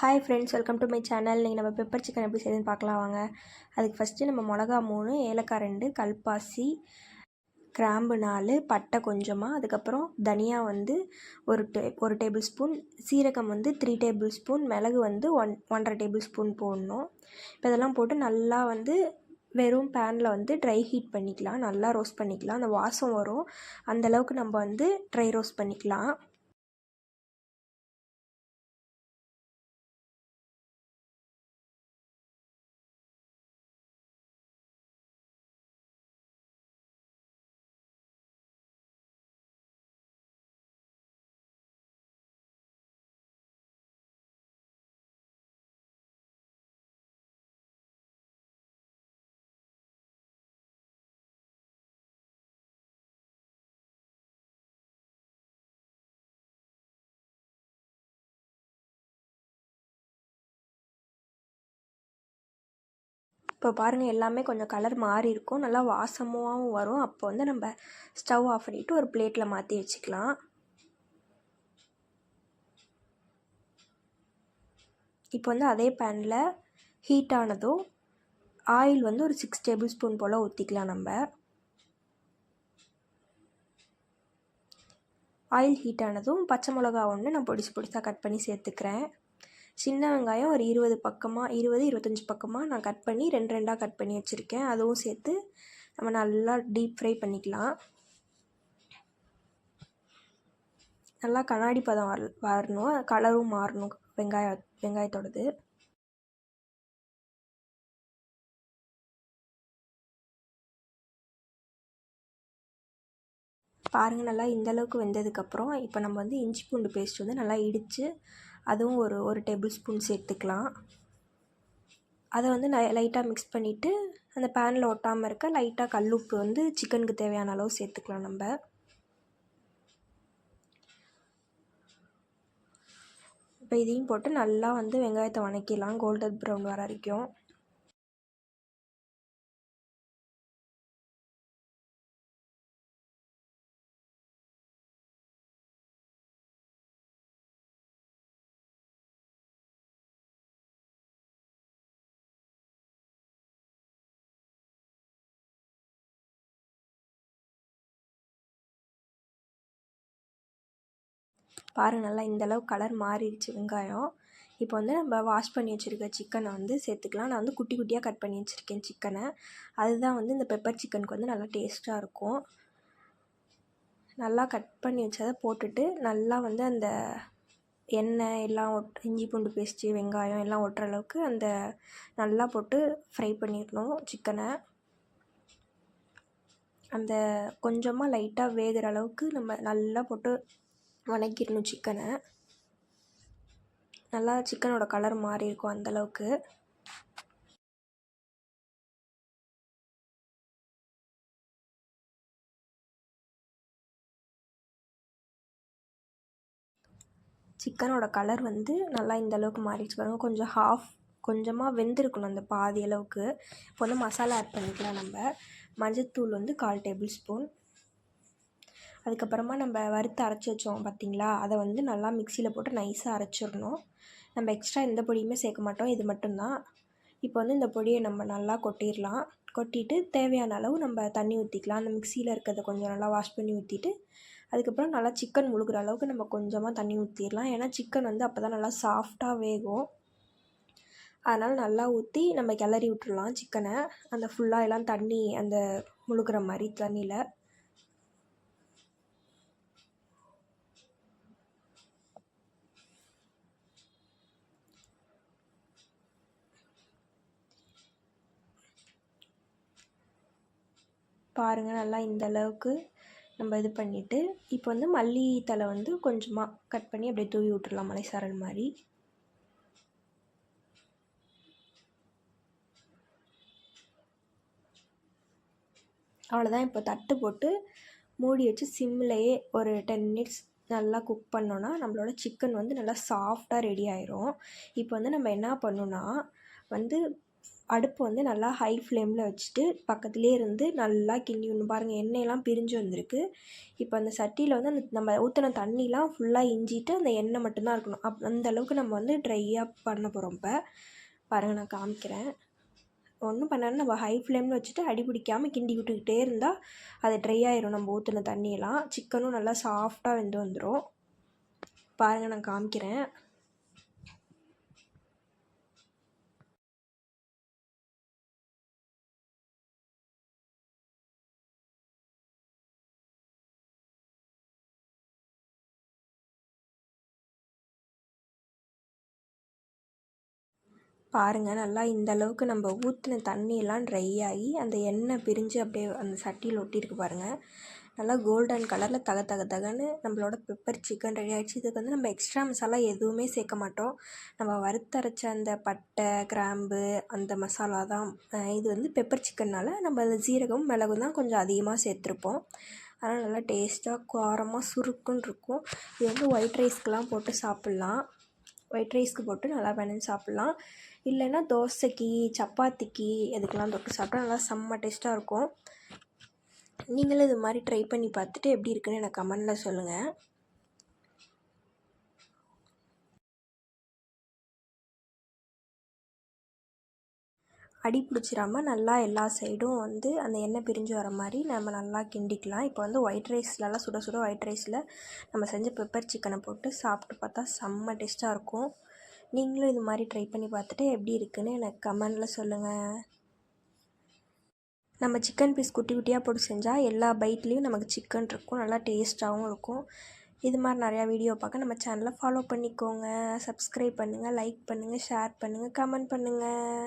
Hi friends, welcome to my channel. இன்றைக்கி நம்ம pepper chicken எப்படி செய்யுதுன்னு பார்க்கலாம் வாங்க. அதுக்கு ஃபஸ்ட்டு நம்ம மிளகா 3, ஏலக்காய் 2, கல்பாசி, கிராம்பு 4, பட்டை கொஞ்சமாக, அதுக்கப்புறம் தனியா வந்து ஒரு டேபிள் ஸ்பூன், சீரகம் 3 டேபிள் ஸ்பூன், மிளகு 1.5 டேபிள் ஸ்பூன் போடணும். இப்போ இதெல்லாம் போட்டு நல்லா வெறும் பேனில் ட்ரை ஹீட் பண்ணிக்கலாம். நல்லா ரோஸ்ட் பண்ணிக்கலாம். அந்த வாசம் வரும், அந்தளவுக்கு நம்ம ட்ரை ரோஸ்ட் பண்ணிக்கலாம். இப்போ பாருங்கள், எல்லாமே கொஞ்சம் கலர் மாறி இருக்கும், நல்லா வாசமாகவும் வரும். அப்போ நம்ம ஸ்டவ் ஆஃப் பண்ணிவிட்டு ஒரு பிளேட்டில் மாற்றி வச்சுக்கலாம். இப்போ அதே பேனில் ஹீட் ஆனதும் ஆயில் ஒரு 6 டேபிள் ஸ்பூன் போல் ஊற்றிக்கலாம். நம்ம ஆயில் ஹீட் ஆனதும் பச்சை மிளகா 1 நான் பொடிசாக கட் பண்ணி சேர்த்துக்கிறேன். சின்ன வெங்காயம் ஒரு 20-25 பக்கமாக நான் கட் பண்ணி 2 கட் பண்ணி வச்சுருக்கேன். அதுவும் சேர்த்து நம்ம நல்லா டீப் ஃப்ரை பண்ணிக்கலாம். நல்லா கண்ணாடி பதம் வரணும், கலரும் மாறணும் வெங்காயத்தோடது. பாருங்கள், நல்லா இந்தளவுக்கு வெந்ததுக்கப்புறம் இப்போ நம்ம இஞ்சி பூண்டு பேஸ்ட் நல்லா இடித்து அதுவும் ஒரு டேபிள் ஸ்பூன் சேர்த்துக்கலாம். அதை லைட்டாக மிக்ஸ் பண்ணிவிட்டு அந்த பேனில் ஒட்டாமல் இருக்க லைட்டாக கல்லுப்பு சிக்கனுக்கு தேவையான அளவு சேர்த்துக்கலாம். நம்ம இப்போ இதையும் போட்டு நல்லா வெங்காயத்தை வதக்கிடலாம், கோல்டன் ப்ரௌன் வர வரைக்கும். பாருங்கள், நல்லா இந்தளவு கலர் மாறிடுச்சு வெங்காயம். இப்போ நம்ம வாஷ் பண்ணி வச்சுருக்க சிக்கனை சேர்த்துக்கலாம். நான் குட்டி குட்டியாக கட் பண்ணி வச்சுருக்கேன் சிக்கனை. அதுதான் இந்த பெப்பர் சிக்கனுக்கு நல்லா டேஸ்ட்டாக இருக்கும். நல்லா கட் பண்ணி வச்சதை போட்டுட்டு நல்லா அந்த எண்ணெய் எல்லாம் இஞ்சி பூண்டு பேஸ்ட்டு வெங்காயம் எல்லாம் ஒட்டுற அளவுக்கு நல்லா போட்டு ஃப்ரை பண்ணிடணும் சிக்கனை. அந்த கொஞ்சமாக லைட்டாக வேகிற அளவுக்கு நம்ம நல்லா போட்டு வதக்கிடணும் சிக்கனை. நல்லா சிக்கனோட கலர் மாறி இருக்கும் அந்தளவுக்கு. சிக்கனோட கலர் நல்லா இந்தளவுக்கு மாறிடுச்சு பாருங்கள். கொஞ்சமாக வெந்திருக்கணும், அந்த பாதி அளவுக்கு. இப்போ மசாலா ஆட் பண்ணிக்கலாம். நம்ம மஞ்சள்தூள் 1/4 டேபிள் ஸ்பூன். அதுக்கப்புறமா நம்ம வறுத்து அரைச்சி வச்சோம் பார்த்திங்களா, அதை நல்லா மிக்சியில் போட்டு நைஸாக அரைச்சிடணும். நம்ம எக்ஸ்ட்ரா எந்த பொடியுமே சேர்க்க மாட்டோம், இது மட்டும்தான். இப்போ இந்த பொடியை நம்ம நல்லா கொட்டிடலாம். கொட்டிட்டு தேவையான அளவு நம்ம தண்ணி ஊற்றிக்கலாம். அந்த மிக்சியில் இருக்கிறத கொஞ்சம் நல்லா வாஷ் பண்ணி ஊற்றிட்டு அதுக்கப்புறம் நல்லா சிக்கன் முழுகிற அளவுக்கு நம்ம கொஞ்சமாக தண்ணி ஊற்றிடலாம். ஏன்னா சிக்கன் அப்போ தான் நல்லா சாஃப்டாக வேகும். அதனால் நல்லா ஊற்றி நம்ம கிளறி விட்டுடலாம் சிக்கனை. அந்த ஃபுல்லாக எல்லாம் தண்ணி அந்த முழுகிற மாதிரி தண்ணியில். பாருங்கள், நல்லா இந்தளவுக்கு நம்ம இது பண்ணிவிட்டு இப்போ மல்லி தழை கொஞ்சமாக கட் பண்ணி அப்படியே தூவி விட்டுடலாம், மலைசாரல் மாதிரி. அவ்வளோதான். இப்போ தட்டு போட்டு மூடி வச்சு சிம்லேயே ஒரு 10 மினிட்ஸ் நல்லா குக் பண்ணோன்னா நம்மளோட சிக்கன் நல்லா சாஃப்டாக ரெடி ஆயிரும். இப்போ நம்ம என்ன பண்ணணுன்னா அடுப்பு வந்து நல்லா ஹை ஃப்ளேமில் வச்சுட்டு பக்கத்துலேயே இருந்து நல்லா கிண்டி விடணும். பாருங்கள் எண்ணெயெல்லாம் பிரிஞ்சு வந்திருக்கு. இப்போ அந்த சட்டியில் வந்து அந்த நம்ம ஊற்றின தண்ணிலாம் ஃபுல்லாக இஞ்சிட்டு அந்த எண்ணெய் மட்டும்தான் இருக்கணும். அந்த அளவுக்கு நம்ம வந்து ட்ரையாக பண்ண போகிறோம். இப்போ பாருங்கள் நான் காமிக்கிறேன். ஒன்றும் பண்ணாலும் நம்ம ஹை ஃப்ளேமில் வச்சுட்டு அடி பிடிக்காமல் கிண்டி விட்டுக்கிட்டே இருந்தால் அது ட்ரை ஆயிரும். நம்ம ஊற்றின தண்ணியெல்லாம் சிக்கனும் நல்லா சாஃப்டாக வெந்து வந்துடும். பாருங்கள் நான் காமிக்கிறேன். பாருங்கள் நல்லா இந்த அளவுக்கு நம்ம ஊற்றின தண்ணியெல்லாம் ட்ரை ஆகி அந்த எண்ணெய் பிரிஞ்சு அப்படியே அந்த சட்டியில் ஒட்டியிருக்கு பாருங்கள். நல்லா கோல்டன் கலரில் தக தக தகன்னு நம்மளோட பெப்பர் சிக்கன் ரெடி ஆகிடுச்சு. இதுக்கு வந்து நம்ம எக்ஸ்ட்ரா மசாலா எதுவுமே சேர்க்க மாட்டோம். நம்ம வறுத்தரைச்ச அந்த பட்டை கிராம்பு அந்த மசாலா தான். இது வந்து பெப்பர் சிக்கன்னால் நம்ம அதில் ஜீரகம் மிளகும் தான் கொஞ்சம் அதிகமாக சேர்த்துருப்போம். அதனால் நல்லா டேஸ்ட்டாக காரமாக சுருக்குன்னு இருக்கும். இது வந்து ஒயிட் ரைஸ்க்கெலாம் போட்டு சாப்பிட்லாம். ஒயிட் ரைஸ்க்கு போட்டு நல்லா பிணைஞ்சு சாப்பிட்லாம். இல்லைன்னா தோசைக்கு சப்பாத்திக்கு எதுக்கெலாம் தொட்டு சாப்பிட்டா நல்லா செம்ம டேஸ்ட்டாக இருக்கும். நீங்களும் இது மாதிரி ட்ரை பண்ணி பார்த்துட்டு எப்படி இருக்குன்னு எனக்கு கமெண்டில் சொல்லுங்கள். அடி பிடிச்சிடாமல் நல்லா எல்லா சைடும் வந்து அந்த எண்ணெய் பிரிஞ்சு வர மாதிரி நம்ம நல்லா கிண்டிக்கலாம். இப்போ வந்து ஒயிட் ரைஸ்லலாம் சுட சுட ஒயிட் ரைஸில் நம்ம செஞ்ச பெப்பர் சிக்கனை போட்டு சாப்பிட்டு பார்த்தா செம்ம டேஸ்ட்டாக இருக்கும். நீங்களும் இது மாதிரி ட்ரை பண்ணி பார்த்துட்டு எப்படி இருக்குன்னு எனக்கு கமெண்டில் சொல்லுங்கள். நம்ம சிக்கன் பீஸ் குட்டி குட்டியாக போட்டு செஞ்சால் எல்லா பைட்லேயும் நமக்கு சிக்கன் இருக்கும். நல்லா டேஸ்ட்டாகவும் இருக்கும். இது மாதிரி நிறையா வீடியோ பார்க்க நம்ம சேனலை ஃபாலோ பண்ணிக்கோங்க. சப்ஸ்கிரைப் பண்ணுங்கள், லைக் பண்ணுங்கள், ஷேர் பண்ணுங்கள், கமெண்ட் பண்ணுங்கள்.